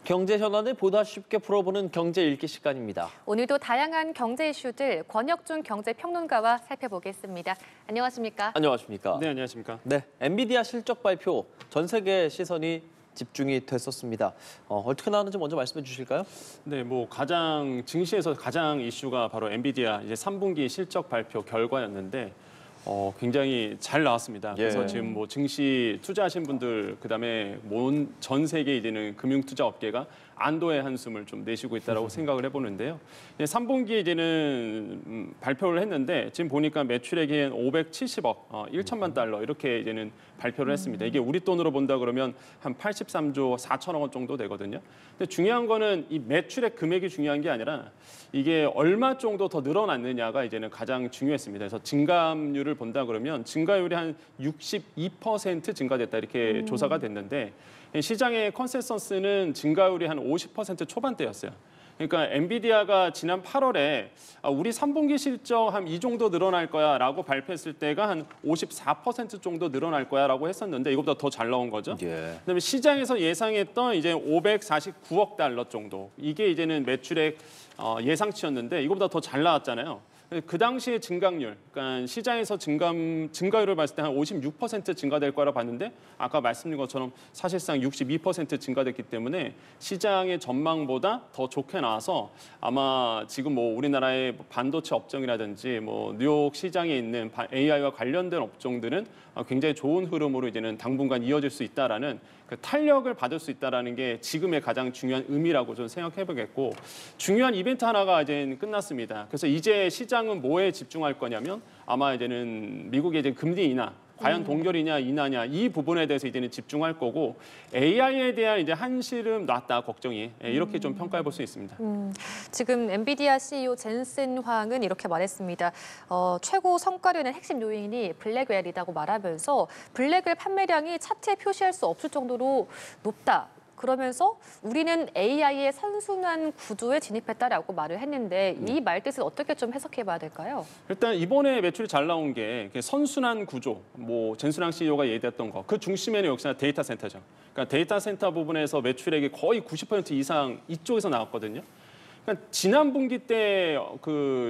경제 현안을 보다 쉽게 풀어보는 경제 읽기 시간입니다. 오늘도 다양한 경제 이슈들 권혁준 경제평론가와 살펴보겠습니다. 안녕하십니까? 안녕하십니까? 네, 안녕하십니까? 네, 엔비디아 실적 발표 전 세계 시선이 집중이 됐었습니다. 어떻게 나왔는지 먼저 말씀해 주실까요? 네, 증시에서 가장 이슈가 바로 엔비디아 이제 3분기 실적 발표 결과였는데 굉장히 잘 나왔습니다. 그래서 지금 증시 투자하신 분들 그다음에 전 세계 이제는 금융 투자 업계가 안도의 한숨을 좀 내쉬고 있다라고 생각을 해보는데요. 3분기 이제는 발표를 했는데 지금 보니까 매출액이 570억, 1천만 달러 이렇게 이제는 발표를 했습니다. 이게 우리 돈으로 본다 그러면 한 83조 4천억 원 정도 되거든요. 근데 중요한 거는 이 매출액 금액이 중요한 게 아니라 이게 얼마 정도 더 늘어났느냐가 이제는 가장 중요했습니다. 그래서 증감률을 본다 그러면 증가율이 한 62% 증가됐다 이렇게 조사가 됐는데 시장의 컨센서스는 증가율이 한 50% 초반대였어요. 그러니까 엔비디아가 지난 8월에 우리 3분기 실적 한 이 정도 늘어날 거야라고 발표했을 때가 한 54% 정도 늘어날 거야라고 했었는데 이것보다 더 잘 나온 거죠. 그다음에 시장에서 예상했던 이제 549억 달러 정도 이게 이제는 매출액 예상치였는데 이것보다 더 잘 나왔잖아요. 그 당시의 증가율, 그러니까 시장에서 증가율을 봤을 때 한 56% 증가될 거라 봤는데 아까 말씀드린 것처럼 사실상 62% 증가됐기 때문에 시장의 전망보다 더 좋게 나와서 아마 지금 우리나라의 반도체 업종이라든지 뉴욕 시장에 있는 AI와 관련된 업종들은 굉장히 좋은 흐름으로 이제는 당분간 이어질 수 있다라는 그 탄력을 받을 수 있다라는 게 지금의 가장 중요한 의미라고 저는 생각해보겠고 중요한 이벤트 하나가 이제 끝났습니다. 그래서 이제 시장은 뭐에 집중할 거냐면 아마 이제는 미국의 이제 금리 인하 과연 동결이냐 인하냐 이 부분에 대해서 이제는 집중할 거고 AI에 대한 이제 한시름 놨다 걱정이 이렇게 좀 평가해 볼 수 있습니다. 지금 엔비디아 CEO 젠슨 황은 이렇게 말했습니다. 최고 성과를 낸 핵심 요인이 블랙웰이라고 말하면서 블랙웰 판매량이 차트에 표시할 수 없을 정도로 높다. 그러면서 우리는 AI의 선순환 구조에 진입했다라고 말을 했는데 이 말뜻을 어떻게 좀 해석해 봐야 될까요? 일단 이번에 매출이 잘 나온 게 선순환 구조, 젠순왕 CEO가 얘기했던 거, 그 중심에는 역시나 데이터 센터죠. 그러니까 데이터 센터 부분에서 매출액이 거의 90% 이상 이쪽에서 나왔거든요. 그러니까 지난 분기 때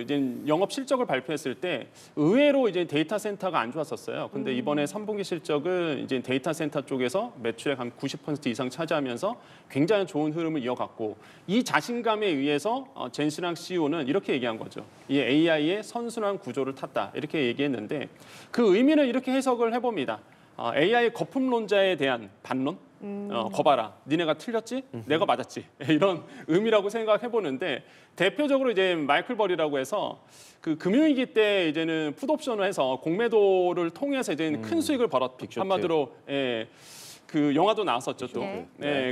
이제 영업 실적을 발표했을 때 의외로 이제 데이터 센터가 안 좋았었어요. 근데 이번에 3분기 실적은 이제 데이터 센터 쪽에서 매출액 한 90% 이상 차지하면서 굉장히 좋은 흐름을 이어갔고 이 자신감에 의해서 젠슨왕 CEO는 이렇게 얘기한 거죠. 이 AI의 선순환 구조를 탔다 이렇게 얘기했는데 그 의미는 이렇게 해석을 해봅니다. AI 거품론자에 대한 반론? 거봐라, 니네가 틀렸지? 내가 맞았지. 이런 의미라고 생각해보는데 대표적으로 이제 마이클 버리라고 해서 그 금융위기 때 이제는 풋옵션을 해서 공매도를 통해서 이제는 큰 수익을 벌었죠. 한마디로 그 영화도 나왔었죠 또.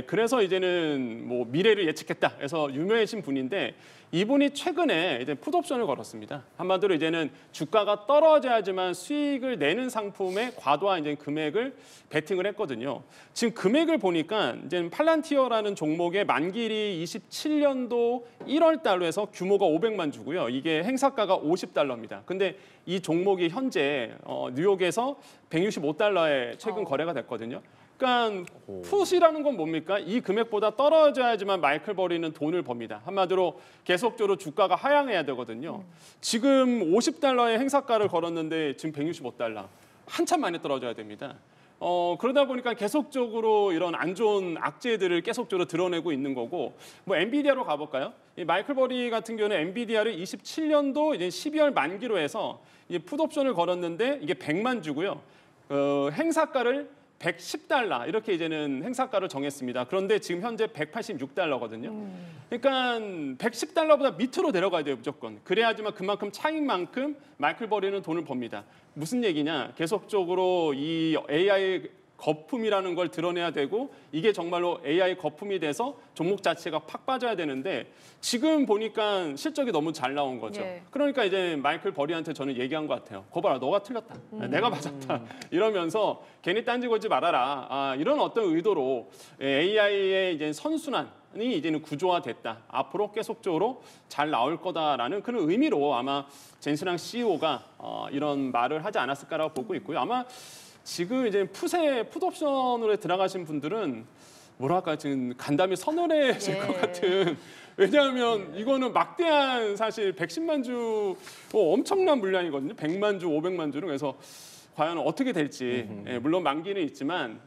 그래서 이제는 미래를 예측했다. 그래서 유명해진 분인데 이분이 최근에 이제 풋옵션을 걸었습니다. 한마디로 이제는 주가가 떨어져야지만 수익을 내는 상품에 과도한 이제 금액을 베팅을 했거든요. 지금 금액을 보니까 이제 팔란티어라는 종목의 만기일이 27년도 1월 달로 해서 규모가 500만 주고요. 이게 행사가가 $50입니다. 근데 이 종목이 현재 뉴욕에서 165달러에 최근 거래가 됐거든요. 그러니까 풋이라는 건 뭡니까? 이 금액보다 떨어져야지만 마이클 버리는 돈을 법니다. 한마디로 계속적으로 주가가 하향해야 되거든요. 지금 $50의 행사가를 걸었는데 지금 165달러. 한참 많이 떨어져야 됩니다. 그러다 보니까 계속적으로 이런 안 좋은 악재들을 계속적으로 드러내고 있는 거고 엔비디아로 가볼까요? 이 마이클 버리 같은 경우는 엔비디아를 27년도 이제 12월 만기로 해서 이제 풋옵션을 걸었는데 이게 100만 주고요. 행사가를 110달러 이렇게 이제는 행사가를 정했습니다. 그런데 지금 현재 186달러거든요. 그러니까 110달러보다 밑으로 내려가야 돼요, 무조건. 그래야지만 그만큼 차익만큼 마이클 버리는 돈을 법니다. 무슨 얘기냐? 계속적으로 이 AI 거품이라는 걸 드러내야 되고 이게 정말로 AI 거품이 돼서 종목 자체가 팍 빠져야 되는데 지금 보니까 실적이 너무 잘 나온 거죠. 그러니까 이제 마이클 버리한테 저는 얘기한 것 같아요. 거봐라, 너가 틀렸다. 내가 맞았다. 이러면서 괜히 딴지 걸지 말아라. 이런 어떤 의도로 AI의 이제 선순환 이 이제는 구조화됐다. 앞으로 계속적으로 잘 나올 거다라는 그런 의미로 아마 젠슨왕 CEO가 이런 말을 하지 않았을까라고 보고 있고요. 아마 지금 이제 풋옵션으로 들어가신 분들은 뭐랄까 지금 간담이 서늘해질 예. 것 같은. 왜냐하면 이거는 막대한 사실 110만 주 엄청난 물량이거든요. 100만 주, 500만 주는. 그래서 과연 어떻게 될지. 예, 물론 만기는 있지만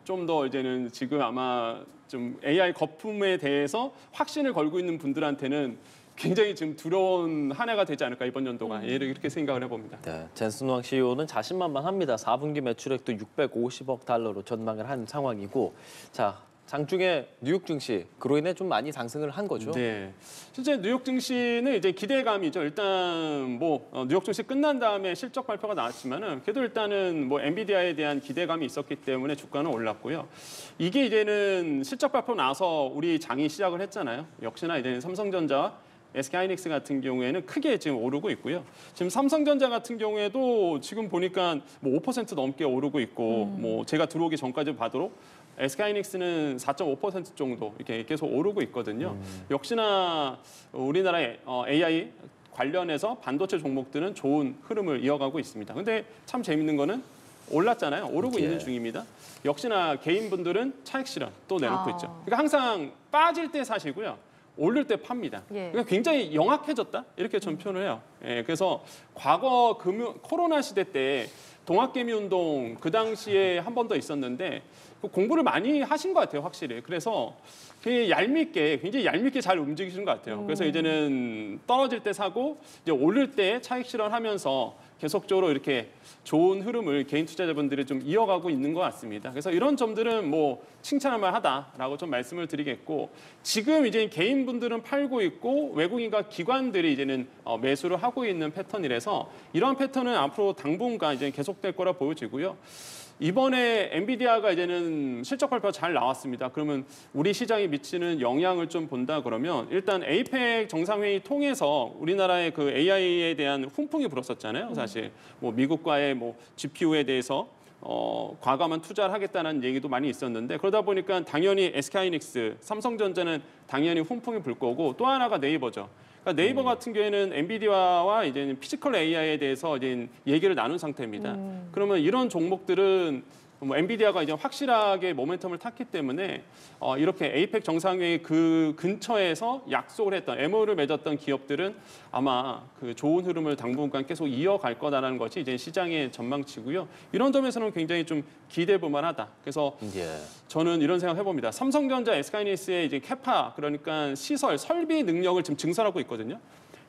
좀 더 이제는 지금 아마 좀 AI 거품에 대해서 확신을 걸고 있는 분들한테는 굉장히 지금 두려운 한 해가 되지 않을까 이번 연도가. 이렇게 생각을 해봅니다. 네, 젠슨 황 CEO는 자신만만합니다. 4분기 매출액도 650억 달러로 전망을 한 상황이고, 자 장중에 뉴욕 증시 그로 인해 좀 많이 상승을 한 거죠. 네, 실제 뉴욕 증시는 이제 기대감이죠. 일단 뭐 뉴욕 증시 끝난 다음에 실적 발표가 나왔지만은 그래도 일단은 뭐 엔비디아에 대한 기대감이 있었기 때문에 주가는 올랐고요. 이게 이제는 실적 발표 나서 우리 장이 시작을 했잖아요. 역시나 이제는 삼성전자와 SK하이닉스 같은 경우에는 크게 지금 오르고 있고요. 지금 삼성전자 같은 경우에도 지금 보니까 뭐 5% 넘게 오르고 있고, 뭐 제가 들어오기 전까지 봐도 SK하이닉스는 4.5% 정도 이렇게 계속 오르고 있거든요. 역시나 우리나라의 AI 관련해서 반도체 종목들은 좋은 흐름을 이어가고 있습니다. 근데 참 재밌는 거는 올랐잖아요. 오르고 예. 있는 중입니다. 역시나 개인분들은 차익 실현 또 내놓고 아. 있죠. 그러니까 항상 빠질 때 사시고요. 오를 때 팝니다. 예. 그러니까 굉장히 영악해졌다 이렇게 전 표현을 해요. 예, 그래서 과거 코로나 시대 때 동학개미 운동 그 당시에 한 번 더 있었는데 그 공부를 많이 하신 것 같아요, 확실히. 그래서 굉장히 얄밉게 잘 움직이시는 것 같아요. 그래서 이제는 떨어질 때 사고 이제 오를 때 차익 실현하면서 계속적으로 이렇게 좋은 흐름을 개인 투자자분들이 좀 이어가고 있는 것 같습니다. 그래서 이런 점들은 뭐 칭찬할 만하다라고 좀 말씀을 드리겠고, 지금 이제 개인분들은 팔고 있고 외국인과 기관들이 이제는 매수를 하고 있는 패턴이라서 이러한 패턴은 앞으로 당분간 이제 계속될 거라 보여지고요. 이번에 엔비디아가 이제는 실적 발표가 잘 나왔습니다. 그러면 우리 시장에 미치는 영향을 좀 본다 그러면 일단 에이펙 정상회의 통해서 우리나라의 그 AI에 대한 훈풍이 불었었잖아요. 사실 뭐 미국과의 뭐 GPU에 대해서 과감한 투자를 하겠다는 얘기도 많이 있었는데, 그러다 보니까 당연히 SK하이닉스, 삼성전자는 당연히 훈풍이 불 거고, 또 하나가 네이버죠. 그러니까 네이버 같은 경우에는 엔비디아와 이제 피지컬 AI에 대해서 이제 얘기를 나눈 상태입니다. 그러면 이런 종목들은 뭐 엔비디아가 이제 확실하게 모멘텀을 탔기 때문에 이렇게 에이펙 정상회의 그 근처에서 약속을 했던 MOU를 맺었던 기업들은 아마 그 좋은 흐름을 당분간 계속 이어갈 거다라는 것이 이제 시장의 전망치고요. 이런 점에서는 굉장히 좀 기대해 볼 만하다. 그래서 예. 저는 이런 생각 해봅니다. 삼성전자, SK하이닉스의 이제 캐파, 그러니까 시설, 설비 능력을 지금 증설하고 있거든요.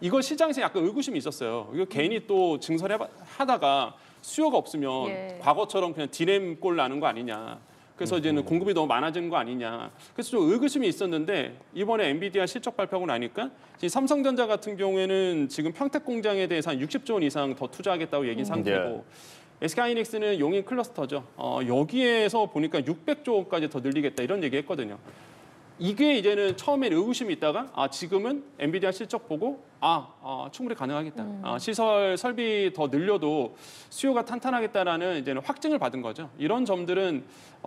이거 시장에서 약간 의구심이 있었어요. 이거 괜히 또 증설하다가 수요가 없으면 예. 과거처럼 그냥 디램 꼴 나는 거 아니냐. 그래서 이제는 공급이 너무 많아지는 거 아니냐. 그래서 좀 의구심이 있었는데 이번에 엔비디아 실적 발표하고 나니까 지금 삼성전자 같은 경우에는 지금 평택 공장에 대해서 한 60조 원 이상 더 투자하겠다고 얘기한 상태고, SK하이닉스는 용인 클러스터죠. 여기에서 보니까 600조 원까지 더 늘리겠다 이런 얘기했거든요. 이게 이제는 처음엔 의구심이 있다가 지금은 엔비디아 실적 보고 충분히 가능하겠다. 시설 설비 더 늘려도 수요가 탄탄하겠다라는 이제는 확증을 받은 거죠. 이런 점들은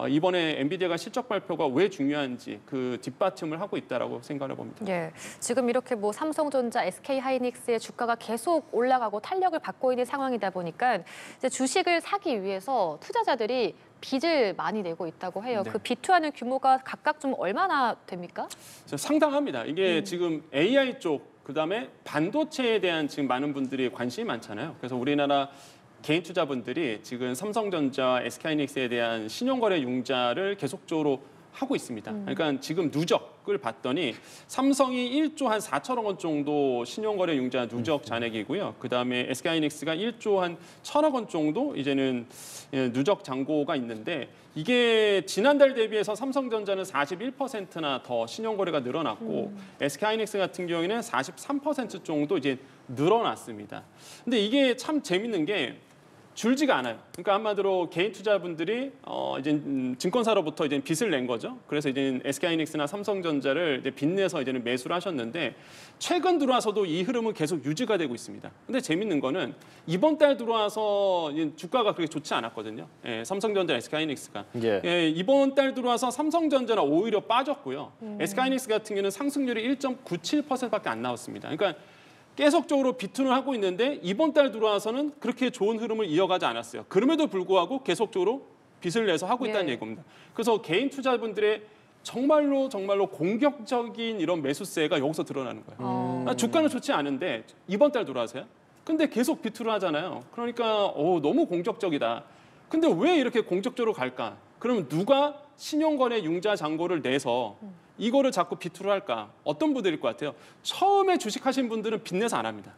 이번에 엔비디아가 실적 발표가 왜 중요한지 그 뒷받침을 하고 있다라고 생각을 해봅니다. 예, 지금 이렇게 뭐 삼성전자, SK하이닉스의 주가가 계속 올라가고 탄력을 받고 있는 상황이다 보니까 이제 주식을 사기 위해서 투자자들이 빚을 많이 내고 있다고 해요. 네. 그 비투하는 규모가 각각 좀 얼마나 됩니까? 상당합니다. 이게 지금 AI 쪽, 그다음에 반도체에 대한 지금 많은 분들이 관심이 많잖아요. 그래서 우리나라 개인 투자분들이 지금 삼성전자, SK하이닉스에 대한 신용거래 융자를 계속적으로 하고 있습니다. 그러니까 지금 누적을 봤더니 삼성이 1조 한 4천억 원 정도 신용거래 융자 누적 잔액이고요. 그다음에 SK하이닉스가 1조 한 1천억 원 정도 이제는 누적 잔고가 있는데, 이게 지난달 대비해서 삼성전자는 41%나 더 신용거래가 늘어났고 SK하이닉스 같은 경우에는 43% 정도 이제 늘어났습니다. 근데 이게 참 재밌는 게 줄지가 않아요. 그러니까 한마디로 개인 투자분들이 이제 증권사로부터 이제 빚을 낸 거죠. 그래서 이제 SK하이닉스나 삼성전자를 이제 빚내서 이제는 매수를 하셨는데, 최근 들어와서도 이 흐름은 계속 유지가 되고 있습니다. 근데 재밌는 거는 이번 달 들어와서 주가가 그렇게 좋지 않았거든요. 예, 삼성전자, SK하이닉스가. 예. 예, 이번 달 들어와서 삼성전자는 오히려 빠졌고요. SK하이닉스 같은 경우는 상승률이 1.97%밖에 안 나왔습니다. 그러니까 계속적으로 비투는 하고 있는데 이번 달 들어와서는 그렇게 좋은 흐름을 이어가지 않았어요. 그럼에도 불구하고 계속적으로 빚을 내서 하고 있다는 예. 얘기입니다. 그래서 개인 투자분들의 정말로 공격적인 이런 매수세가 여기서 드러나는 거예요. 주가는 좋지 않은데 이번 달 들어와서요. 근데 계속 비트를 하잖아요. 그러니까 너무 공격적이다. 근데 왜 이렇게 공격적으로 갈까? 그러면 누가 신용거래 융자 잔고를 내서 이거를 자꾸 비트를 할까? 어떤 분들일 것 같아요? 처음에 주식하신 분들은 빚내서 안 합니다.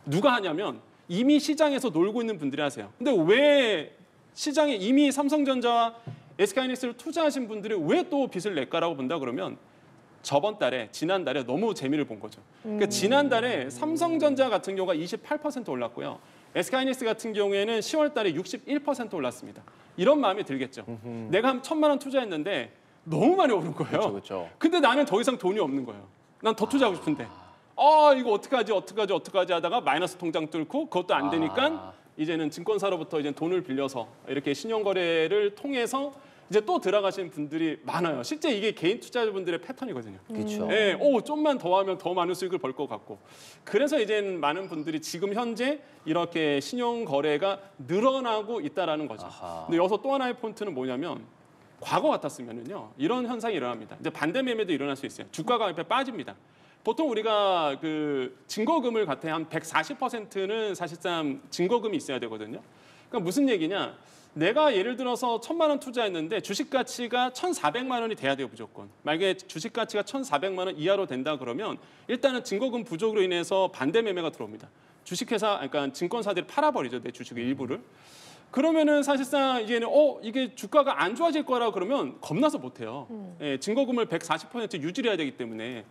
누가 하냐면 이미 시장에서 놀고 있는 분들이 하세요. 근데 왜 시장에 이미 삼성전자와 SK하이닉스를 투자하신 분들이 왜 또 빚을 낼까라고 본다 그러면 지난달에 너무 재미를 본 거죠. 그러니까 지난달에 삼성전자 같은 경우가 28% 올랐고요. SK하이닉스 같은 경우에는 10월 달에 61% 올랐습니다. 이런 마음이 들겠죠. 내가 한 1,000만 원 투자했는데 너무 많이 오른 거예요. 그렇죠. 근데 나는 더 이상 돈이 없는 거예요. 난 더 투자하고 싶은데. 이거 어떡하지 하다가 마이너스 통장 뚫고 그것도 안 되니까 이제는 증권사로부터 이제 돈을 빌려서 이렇게 신용거래를 통해서 이제 또 들어가신 분들이 많아요. 실제 이게 개인 투자자분들의 패턴이거든요. 그렇죠. 예, 좀만 더 하면 더 많은 수익을 벌 것 같고. 그래서 이제 많은 분들이 지금 현재 이렇게 신용 거래가 늘어나고 있다라는 거죠. 근데 여기서 또 하나의 포인트는 뭐냐면 과거 같았으면은요 이런 현상이 일어납니다. 이제 반대 매매도 일어날 수 있어요. 주가가 옆에 빠집니다. 보통 우리가 그 증거금을 갖다 한 140%는 사실상 증거금이 있어야 되거든요. 그러니까 무슨 얘기냐? 내가 예를 들어서 1,000만 원 투자했는데 주식 가치가 1,400만 원이 돼야 돼요, 무조건. 만약에 주식 가치가 1,400만 원 이하로 된다 그러면 일단은 증거금 부족으로 인해서 반대 매매가 들어옵니다. 주식회사, 그러니까 증권사들이 팔아버리죠, 내 주식의 일부를. 그러면은 사실상 이제는 이게 주가가 안 좋아질 거라 그러면 겁나서 못 해요. 예, 증거금을 140% 유지를 해야 되기 때문에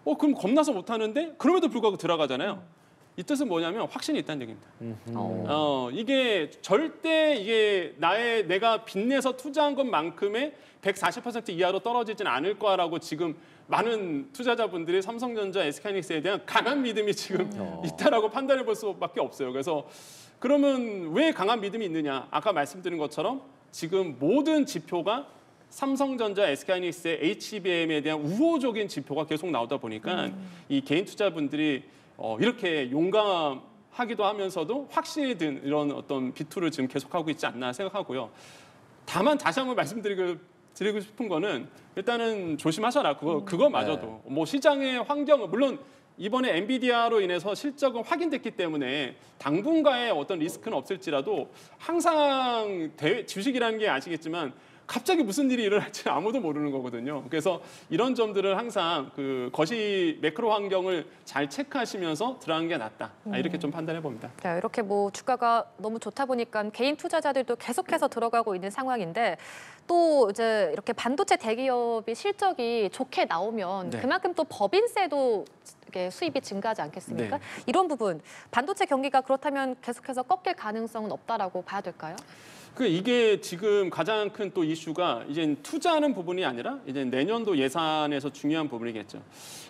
그럼 겁나서 못 하는데 그럼에도 불구하고 들어가잖아요. 이 뜻은 뭐냐면 확신이 있다는 얘기입니다. 이게 절대 이게 내가 빚내서 투자한 것만큼의 140% 이하로 떨어지진 않을 거라고 지금 많은 투자자분들이 삼성전자, SK하이닉스에 대한 강한 믿음이 지금 있다라고 판단해 볼 수밖에 없어요. 그래서 그러면 왜 강한 믿음이 있느냐? 아까 말씀드린 것처럼 지금 모든 지표가 삼성전자, SK하이닉스의 HBM에 대한 우호적인 지표가 계속 나오다 보니까 이 개인 투자분들이 이렇게 용감하기도 하면서도 확신이 든 이런 어떤 비투를 지금 계속하고 있지 않나 생각하고요. 다만 다시 한번 드리고 싶은 거는 일단은 조심하셔라. 그거마저도. 뭐 시장의 환경은 물론 이번에 엔비디아로 인해서 실적은 확인됐기 때문에 당분간의 어떤 리스크는 없을지라도 항상 주식이라는 게 아시겠지만 갑자기 무슨 일이 일어날지 아무도 모르는 거거든요. 그래서 이런 점들을 항상 거시 매크로 환경을 잘 체크하시면서 들어가는 게 낫다. 이렇게 좀 판단해 봅니다. 네, 이렇게 뭐 주가가 너무 좋다 보니까 개인 투자자들도 계속해서 들어가고 있는 상황인데 또 이제 이렇게 반도체 대기업이 실적이 좋게 나오면 그만큼 또 법인세도 이렇게 수입이 증가하지 않겠습니까? 이런 부분 반도체 경기가 그렇다면 계속해서 꺾일 가능성은 없다라고 봐야 될까요? 이게 지금 가장 큰 또 이슈가 이제 투자하는 부분이 아니라 이제 내년도 예산에서 중요한 부분이겠죠.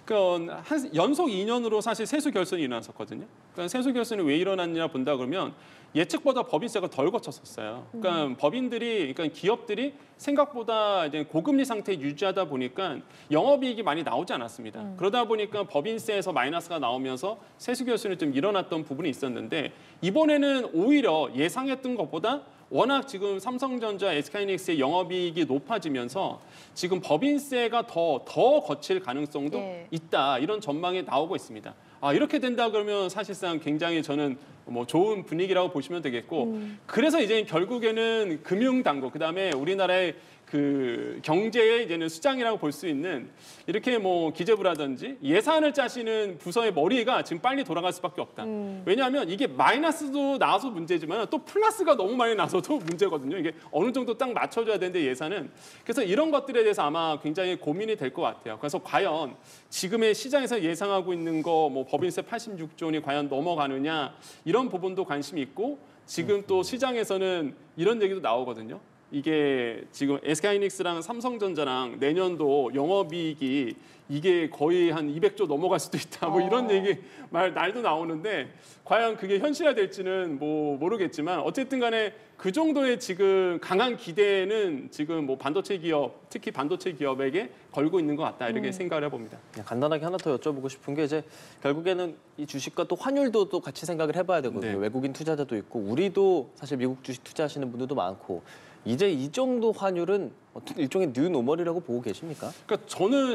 그러니까 연속 2년으로 사실 세수 결손이 일어났었거든요. 그러니까 세수 결손이 왜 일어났냐 본다 그러면 예측보다 법인세가 덜 거쳤었어요. 그러니까 그러니까 기업들이 생각보다 이제 고금리 상태 유지하다 보니까 영업이익이 많이 나오지 않았습니다. 그러다 보니까 법인세에서 마이너스가 나오면서 세수 결손이 좀 일어났던 부분이 있었는데 이번에는 오히려 예상했던 것보다 워낙 지금 삼성전자, SK하이닉스의 영업이익이 높아지면서 지금 법인세가 더 거칠 가능성도 있다. 이런 전망이 나오고 있습니다. 이렇게 된다 그러면 사실상 굉장히 저는 뭐 좋은 분위기라고 보시면 되겠고 그래서 이제 결국에는 금융당국 그다음에 우리나라의 그 경제의 이제는 수장이라고 볼 수 있는 이렇게 뭐 기재부라든지 예산을 짜시는 부서의 머리가 지금 빨리 돌아갈 수밖에 없다. 왜냐하면 이게 마이너스도 나와서 문제지만 또 플러스가 너무 많이 나서도 문제거든요. 이게 어느 정도 딱 맞춰줘야 되는데 예산은. 그래서 이런 것들에 대해서 아마 굉장히 고민이 될 것 같아요. 그래서 과연 지금의 시장에서 예상하고 있는 거 뭐 법인세 86조 원이 과연 넘어가느냐 이런 부분도 관심이 있고 지금 또 시장에서는 이런 얘기도 나오거든요. 이게 지금 SK하이닉스랑 삼성전자랑 내년도 영업이익이 이게 거의 한 200조 넘어갈 수도 있다. 뭐 이런 얘기 날도 나오는데 과연 그게 현실화될지는 뭐 모르겠지만 어쨌든 간에 그 정도의 지금 강한 기대는 지금 뭐 반도체 기업, 특히 반도체 기업에게 걸고 있는 것 같다. 이렇게 생각을 해봅니다. 간단하게 하나 더 여쭤보고 싶은 게 이제 결국에는 이 주식과 또 환율도 또 같이 생각을 해봐야 되거든요. 외국인 투자자도 있고 우리도 사실 미국 주식 투자하시는 분들도 많고 이제 이 정도 환율은 어떤 일종의 뉴노멀이라고 보고 계십니까? 그러니까 저는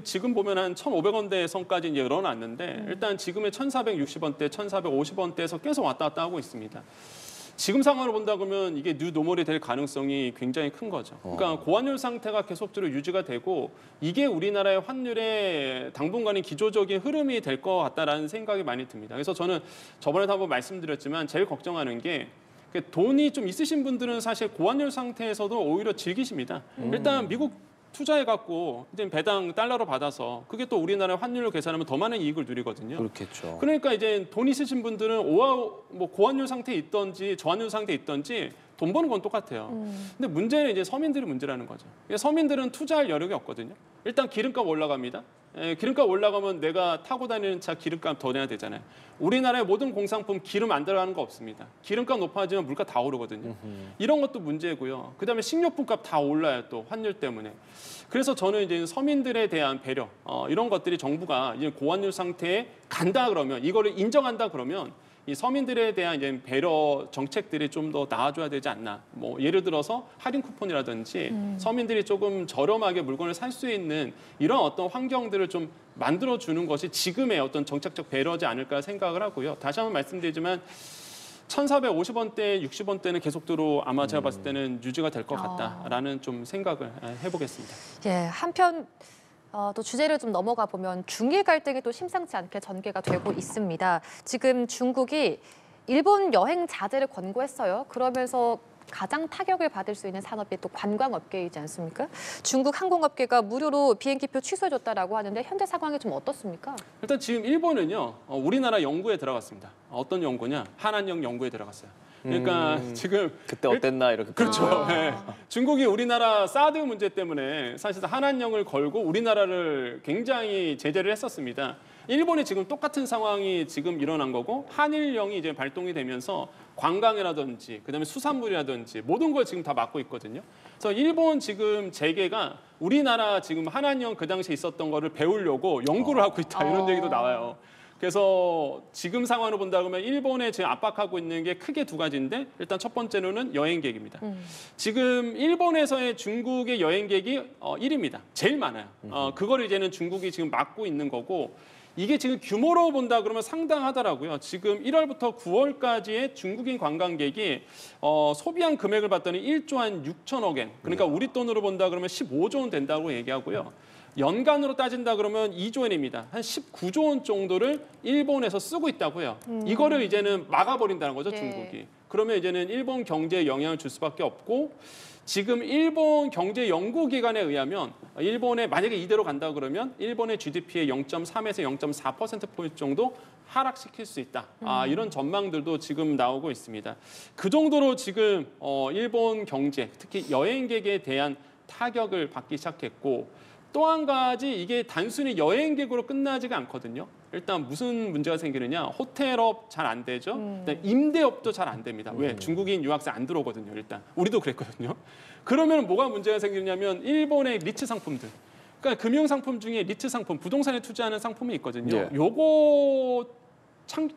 지금 보면 한 1,500원대 선까지 이제 늘어났는데 일단 지금의 1,460원대, 1,450원대에서 계속 왔다 갔다 하고 있습니다. 지금 상황을 본다 그러면 이게 뉴노멀이 될 가능성이 굉장히 큰 거죠. 그러니까 고환율 상태가 계속적으로 유지가 되고 이게 우리나라의 환율의 당분간의 기조적인 흐름이 될 것 같다라는 생각이 많이 듭니다. 그래서 저는 저번에도 한번 말씀드렸지만 제일 걱정하는 게 돈이 좀 있으신 분들은 사실 고환율 상태에서도 오히려 즐기십니다. 일단 미국 투자해갖고 이제 배당 달러로 받아서 그게 또 우리나라 환율로 계산하면 더 많은 이익을 누리거든요. 그렇겠죠. 그러니까 이제 돈 있으신 분들은 뭐 고환율 상태에 있던지 저환율 상태에 있던지 돈 버는 건 똑같아요. 근데 문제는 이제 서민들이 문제라는 거죠. 서민들은 투자할 여력이 없거든요. 일단 기름값 올라갑니다. 기름값 올라가면 내가 타고 다니는 차 기름값 더 내야 되잖아요. 우리나라의 모든 공산품 기름 안 들어가는 거 없습니다. 기름값 높아지면 물가 다 오르거든요. 이런 것도 문제고요. 그다음에 식료품값 다 올라요. 또 환율 때문에. 그래서 저는 이제 서민들에 대한 배려 이런 것들이 정부가 이제 고환율 상태에 간다 그러면 이거를 인정한다 그러면 이 서민들에 대한 이제 배려 정책들이 좀 더 나아져야 되지 않나. 뭐 예를 들어서 할인 쿠폰이라든지 서민들이 조금 저렴하게 물건을 살 수 있는 이런 어떤 환경들을 좀 만들어 주는 것이 지금의 어떤 정책적 배려지 않을까 생각을 하고요. 다시 한번 말씀드리지만 1,450원대, 60원대는 계속적으로 아마 제가 봤을 때는 유지가 될 것 같다라는 좀 생각을 해보겠습니다. 예, 한편 또 주제를 좀 넘어가 보면 중일 갈등이 또 심상치 않게 전개가 되고 있습니다. 지금 중국이 일본 여행 자제를 권고했어요. 그러면서 가장 타격을 받을 수 있는 산업이 또 관광업계이지 않습니까? 중국 항공업계가 무료로 비행기표 취소해줬다라고 하는데 현재 상황이 좀 어떻습니까? 일단 지금 일본은요, 우리나라 연구에 들어갔습니다. 어떤 연구냐? 한한령 연구에 들어갔어요. 그러니까 지금 그때 어땠나 이렇게 그렇죠. 네. 중국이 우리나라 사드 문제 때문에 사실 한한령을 걸고 우리나라를 굉장히 제재를 했었습니다. 일본이 지금 똑같은 상황이 지금 일어난 거고 한일령이 이제 발동이 되면서 관광이라든지 그다음에 수산물이라든지 모든 걸 지금 다 막고 있거든요. 그래서 일본 지금 재계가 우리나라 지금 한한령 그 당시에 있었던 거를 배우려고 연구를 하고 있다 이런 얘기도 나와요. 그래서 지금 상황을 본다 그러면 일본에 지금 압박하고 있는 게 크게 두 가지인데 일단 첫 번째로는 여행객입니다. 지금 일본에서의 중국의 여행객이 1위입니다. 제일 많아요. 그걸 이제는 중국이 지금 막고 있는 거고 이게 지금 규모로 본다 그러면 상당하더라고요. 지금 1월부터 9월까지의 중국인 관광객이 소비한 금액을 봤더니 1조 한 6천억 엔. 그러니까 우리 돈으로 본다 그러면 15조 원 된다고 얘기하고요. 연간으로 따진다 그러면 2조 엔입니다. 한 19조 원 정도를 일본에서 쓰고 있다고요. 이거를 이제는 막아버린다는 거죠, 중국이. 그러면 이제는 일본 경제에 영향을 줄 수밖에 없고 지금 일본 경제연구기관에 의하면 일본에 만약에 이대로 간다 그러면 일본의 GDP의 0.3에서 0.4%포인트 정도 하락시킬 수 있다. 이런 전망들도 지금 나오고 있습니다. 그 정도로 지금 일본 경제, 특히 여행객에 대한 타격을 받기 시작했고 또 한 가지 이게 단순히 여행객으로 끝나지가 않거든요. 일단 무슨 문제가 생기느냐. 호텔업 잘 안 되죠. 임대업도 잘 안 됩니다. 왜? 중국인 유학생 안 들어오거든요. 일단 우리도 그랬거든요. 그러면 뭐가 문제가 생기냐면 일본의 리츠 상품들. 그러니까 금융 상품 중에 리츠 상품, 부동산에 투자하는 상품이 있거든요. 요거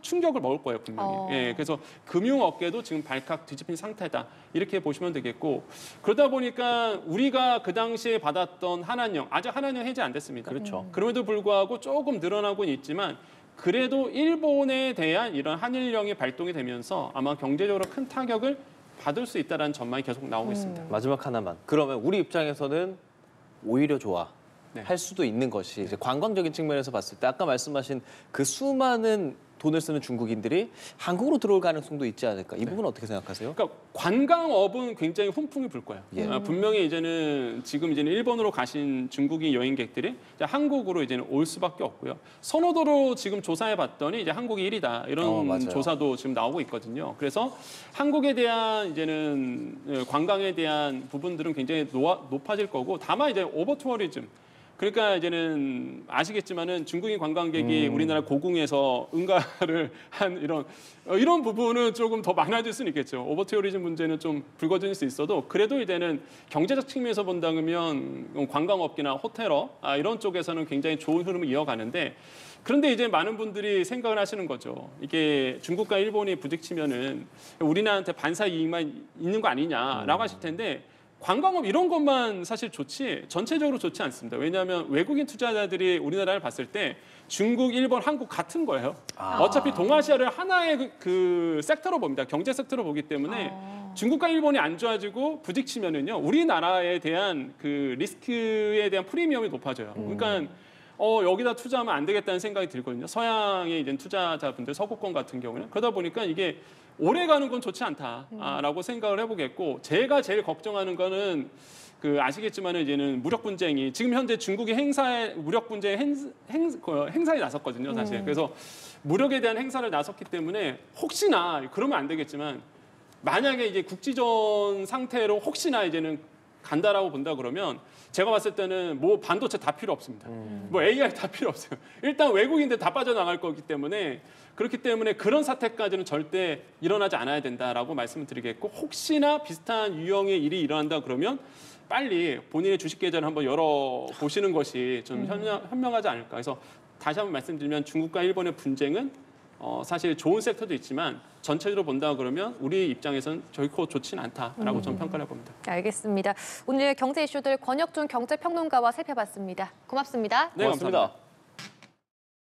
충격을 먹을 거예요, 분명히. 예, 그래서 금융업계도 지금 발칵 뒤집힌 상태다. 이렇게 보시면 되겠고 그러다 보니까 우리가 그 당시에 받았던 한한령, 아직 한한령 해제 안 됐습니다. 그렇죠. 그럼에도 불구하고 조금 늘어나고는 있지만 그래도 일본에 대한 이런 한일령이 발동이 되면서 아마 경제적으로 큰 타격을 받을 수 있다는 전망이 계속 나오고 있습니다. 마지막 하나만. 그러면 우리 입장에서는 오히려 좋아. 네. 할 수도 있는 것이 이제 관광적인 측면에서 봤을 때 아까 말씀하신 그 수많은 돈을 쓰는 중국인들이 한국으로 들어올 가능성도 있지 않을까? 이 부분은 어떻게 생각하세요? 그러니까 관광업은 굉장히 훈풍이 불 거예요. 예. 분명히 이제는 일본으로 가신 중국인 여행객들이 이제 한국으로 이제는 올 수밖에 없고요. 선호도로 지금 조사해 봤더니 이제 한국이 1위다 이런 맞아요. 조사도 지금 나오고 있거든요. 그래서 한국에 대한 이제는 관광에 대한 부분들은 굉장히 높아질 거고 다만 이제 오버 투어리즘 그러니까 이제는 아시겠지만은 중국인 관광객이 우리나라 고궁에서 응가를 한 이런 부분은 조금 더 많아질 수는 있겠죠. 오버투어리즘 문제는 좀 불거질 수 있어도 그래도 이제는 경제적 측면에서 본다면 관광업계나 호텔업 이런 쪽에서는 굉장히 좋은 흐름을 이어가는데 그런데 이제 많은 분들이 생각을 하시는 거죠. 이게 중국과 일본이 부딪히면은 우리나라한테 반사 이익만 있는 거 아니냐라고 하실 텐데 관광업 이런 것만 사실 좋지 전체적으로 좋지 않습니다. 왜냐하면 외국인 투자자들이 우리나라를 봤을 때 중국, 일본, 한국 같은 거예요. 어차피 동아시아를 하나의 그 섹터로 봅니다. 경제 섹터로 보기 때문에 중국과 일본이 안 좋아지고 부딪히면은요 우리나라에 대한 그 리스크에 대한 프리미엄이 높아져요. 그러니까 여기다 투자하면 안 되겠다는 생각이 들거든요. 서양의 이제 투자자분들, 서구권 같은 경우는 그러다 보니까 이게 오래 가는 건 좋지 않다라고 생각을 해보겠고 제가 제일 걱정하는 거는 그 아시겠지만은 이제는 무력 분쟁이 지금 현재 중국이 무력 분쟁 행사에 나섰거든요, 사실. 그래서 무력에 대한 행사를 나섰기 때문에 혹시나 그러면 안 되겠지만 만약에 이제 국지전 상태로 혹시나 이제는 간다라고 본다 그러면 제가 봤을 때는 뭐 반도체 다 필요 없습니다. 뭐 AI 다 필요 없어요. 일단 외국인들 다 빠져나갈 거기 때문에 그렇기 때문에 그런 사태까지는 절대 일어나지 않아야 된다라고 말씀을 드리겠고 혹시나 비슷한 유형의 일이 일어난다 그러면 빨리 본인의 주식 계좌를 한번 열어보시는 것이 좀 현명하지 않을까. 그래서 다시 한번 말씀드리면 중국과 일본의 분쟁은 사실 좋은 섹터도 있지만 전체적으로 본다 그러면 우리 입장에서는 결코 좋지는 않다라고 저는 평가를 해봅니다. 알겠습니다. 오늘 경제 이슈들 권혁준 경제평론가와 살펴봤습니다. 고맙습니다. 네, 감사합니다.